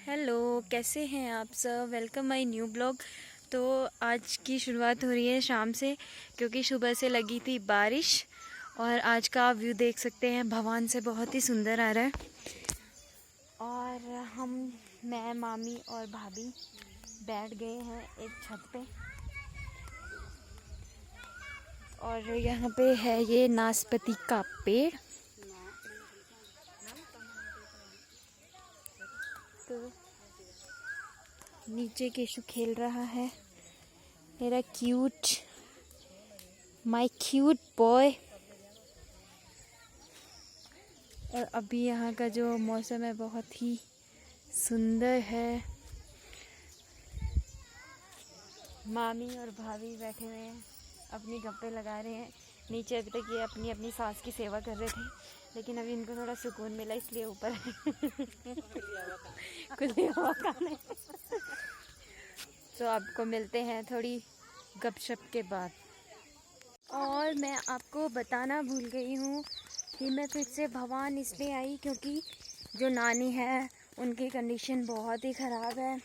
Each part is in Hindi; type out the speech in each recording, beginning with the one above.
हेलो, कैसे हैं आप सब। Welcome my new blog. तो आज की शुरुआत हो रही है शाम से, क्योंकि सुबह से लगी थी बारिश। और आज का आप व्यू देख सकते हैं, भगवान से बहुत ही सुंदर आ रहा है। और मैं मामी और भाभी बैठ गए हैं एक छत पे। और यहाँ पे है ये नाशपाती का पेड़। तो नीचे केशु खेल रहा है, मेरा माय क्यूट बॉय। और अभी यहाँ का जो मौसम है बहुत ही सुंदर है। मामी और भाभी बैठे हुए हैं, अपनी गप्पे लगा रहे हैं। नीचे अभी तक ये अपनी अपनी सास की सेवा कर रहे थे, लेकिन अभी इनको थोड़ा सुकून मिला, इसलिए ऊपर खुली हवा खाने। तो आपको मिलते हैं थोड़ी गपशप के बाद। और मैं आपको बताना भूल गई हूँ कि मैं फिर से भवान इसलिए आई क्योंकि जो नानी है उनकी कंडीशन बहुत ही ख़राब है।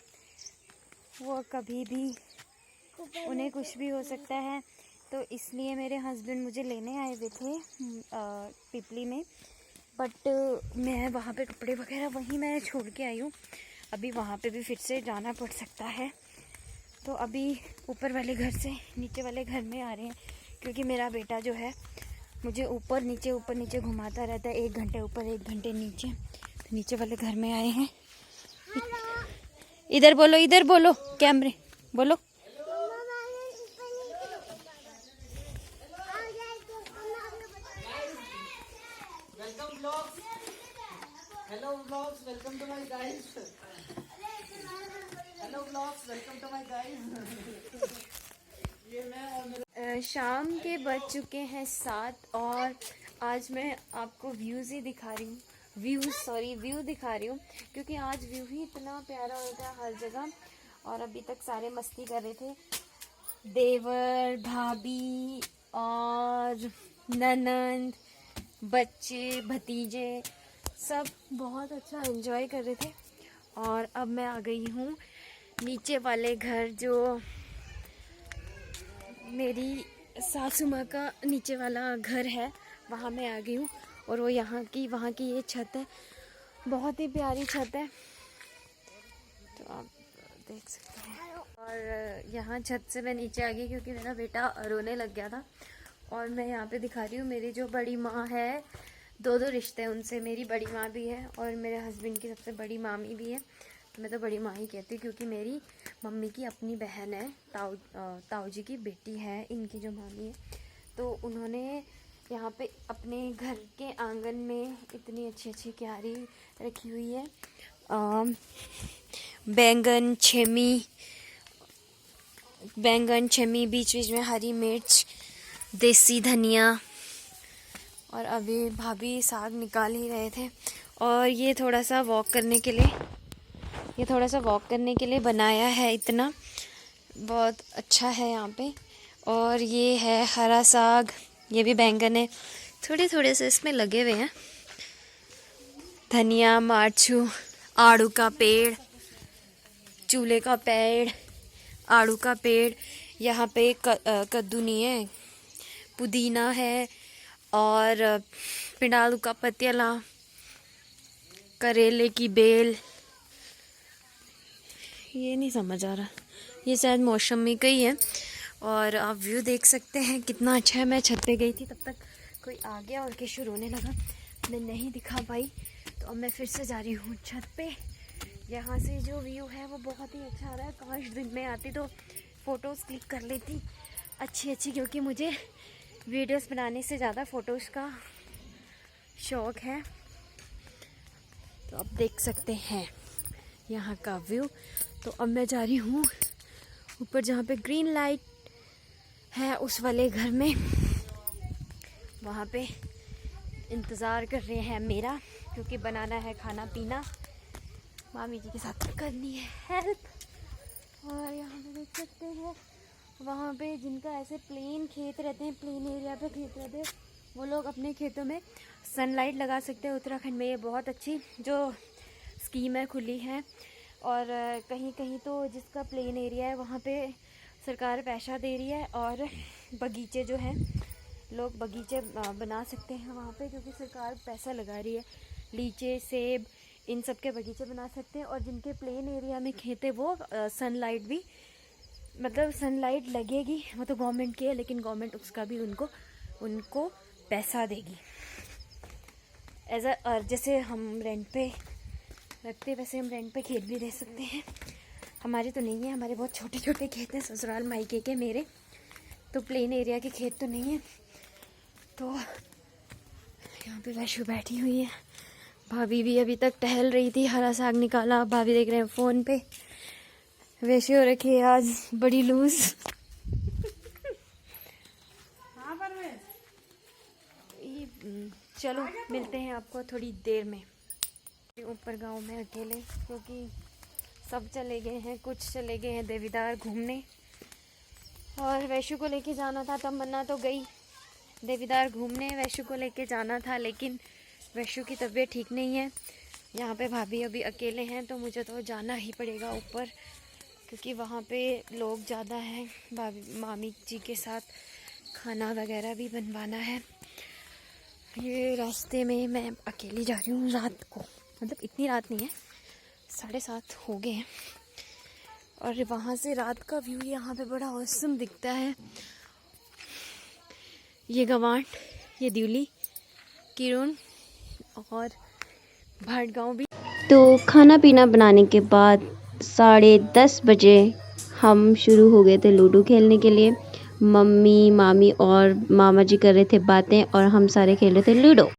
वो कभी भी उन्हें कुछ भी हो सकता है। तो इसलिए मेरे हस्बैंड मुझे लेने आए हुए थे पिपली में, बट मैं वहाँ पे कपड़े वगैरह वहीं मैं छोड़ के आई हूँ। अभी वहाँ पे भी फिर से जाना पड़ सकता है। तो अभी ऊपर वाले घर से नीचे वाले घर में आ रहे हैं, क्योंकि मेरा बेटा जो है मुझे ऊपर नीचे घुमाता रहता है। 1 घंटे ऊपर 1 घंटे नीचे। तो नीचे वाले घर में आए हैं। इधर बोलो कैमरे बोलो। Hello vlogs, welcome to my guys. Hello vlogs, welcome to my guys. ये मैं और मेरे शाम के बज चुके हैं 7 और आज मैं आपको व्यू दिखा रही हूँ क्योंकि आज व्यू ही इतना प्यारा होता है हर जगह। और अभी तक सारे मस्ती कर रहे थे, देवर भाभी और ननंद, बच्चे भतीजे, सब बहुत अच्छा एंजॉय कर रहे थे। और अब मैं आ गई हूँ नीचे वाले घर, जो मेरी सासू माँ का नीचे वाला घर है, वहाँ मैं आ गई हूँ। और वो वहाँ की ये छत है, बहुत ही प्यारी छत है, तो आप देख सकते हैं। और यहाँ छत से मैं नीचे आ गई क्योंकि मेरा बेटा रोने लग गया था। और मैं यहाँ पे दिखा रही हूँ, मेरी जो बड़ी माँ है, 2 रिश्ते हैं उनसे। मेरी बड़ी माँ भी है और मेरे हस्बैंड की सबसे बड़ी मामी भी है। तो मैं तो बड़ी माँ ही कहती हूँ, क्योंकि मेरी मम्मी की अपनी बहन है, ताऊ जी की बेटी है इनकी जो मामी है। तो उन्होंने यहाँ पे अपने घर के आंगन में इतनी अच्छी अच्छी क्यारी रखी हुई है। बैंगन छमी, बीच बीच में हरी मिर्च, देसी धनिया। और अभी भाभी साग निकाल ही रहे थे। और ये थोड़ा सा वॉक करने के लिए बनाया है, इतना बहुत अच्छा है यहाँ पे। और ये है हरा साग, ये भी बैंगन है, थोड़े थोड़े से इसमें लगे हुए हैं। धनिया, मार्चू, आड़ू का पेड़, चूल्हे का पेड़, आड़ू का पेड़। यहाँ पे कद्दू नहीं है, पुदीना है, और पिंडालू का पतियाला, करेले की बेल, ये नहीं समझ आ रहा, ये शायद मौसमी का ही है। और आप व्यू देख सकते हैं कितना अच्छा है। मैं छत पे गई थी, तब तक कोई आ गया और केशु रोने लगा, मैं नहीं दिखा पाई। तो अब मैं फिर से जा रही हूँ छत पे। यहाँ से जो व्यू है वो बहुत ही अच्छा आ रहा है। काश दिन में आती तो फ़ोटोज़ क्लिक कर लेती अच्छी, क्योंकि मुझे वीडियोस बनाने से ज़्यादा फ़ोटोज़ का शौक़ है। तो आप देख सकते हैं यहाँ का व्यू। तो अब मैं जा रही हूँ ऊपर, जहाँ पे ग्रीन लाइट है उस वाले घर में। वहाँ पे इंतज़ार कर रहे हैं मेरा, क्योंकि बनाना है खाना पीना, मामी जी के साथ करनी है हेल्प। और यहाँ पे देख सकते हैं, वहाँ पे जिनका ऐसे प्लेन खेत रहते हैं, प्लेन एरिया पे खेत रहते हैं, वो लोग अपने खेतों में सनलाइट लगा सकते हैं। उत्तराखंड में ये बहुत अच्छी जो स्कीम है खुली है। और कहीं कहीं तो जिसका प्लेन एरिया है वहाँ पे सरकार पैसा दे रही है, और बगीचे जो हैं लोग बगीचे बना सकते हैं वहाँ पे, क्योंकि सरकार पैसा लगा रही है। लीची, सेब, इन सब के बगीचे बना सकते हैं। और जिनके प्लेन एरिया में खेत है वो सनलाइट भी, मतलब सनलाइट लगेगी, वो तो गवर्नमेंट की है, लेकिन गवर्नमेंट उसका भी उनको पैसा देगी एज अ, जैसे हम रेंट पे रखते वैसे हम रेंट पे खेत भी दे सकते हैं। हमारे तो नहीं है, हमारे बहुत छोटे छोटे खेत हैं ससुराल मायके के मेरे, तो प्लेन एरिया के खेत तो नहीं है। तो यहाँ पे वैशु बैठी हुई है, भाभी भी अभी तक टहल रही थी, हरा साग निकाला, भाभी देख रहे हैं फ़ोन पे। वैशु हो रखी है आज बड़ी लूज। हाँ परवेज, चलो मिलते हैं आपको थोड़ी देर में ऊपर गांव में अकेले, क्योंकि सब चले गए हैं, कुछ चले गए हैं देवीदार घूमने, और वैशु को लेके जाना था। तमन्ना तो गई देवीदार घूमने, वैशु को लेके जाना था, लेकिन वैशु की तबीयत ठीक नहीं है। यहाँ पे भाभी अभी अकेले हैं, तो मुझे तो जाना ही पड़ेगा ऊपर, क्योंकि वहाँ पे लोग ज़्यादा हैं। भाभी मामी जी के साथ खाना वगैरह भी बनवाना है। ये रास्ते में मैं अकेली जा रही हूँ रात को, मतलब इतनी रात नहीं है, 7:30 हो गए हैं। और वहाँ से रात का व्यू यहाँ पे बड़ा औसम दिखता है। ये गवांड, ये दिवली, किरून और भाटगांव भी। तो खाना पीना बनाने के बाद 10:30 बजे हम शुरू हो गए थे लूडो खेलने के लिए। मम्मी, मामी और मामा जी कर रहे थे बातें और हम सारे खेल रहे थे लूडो।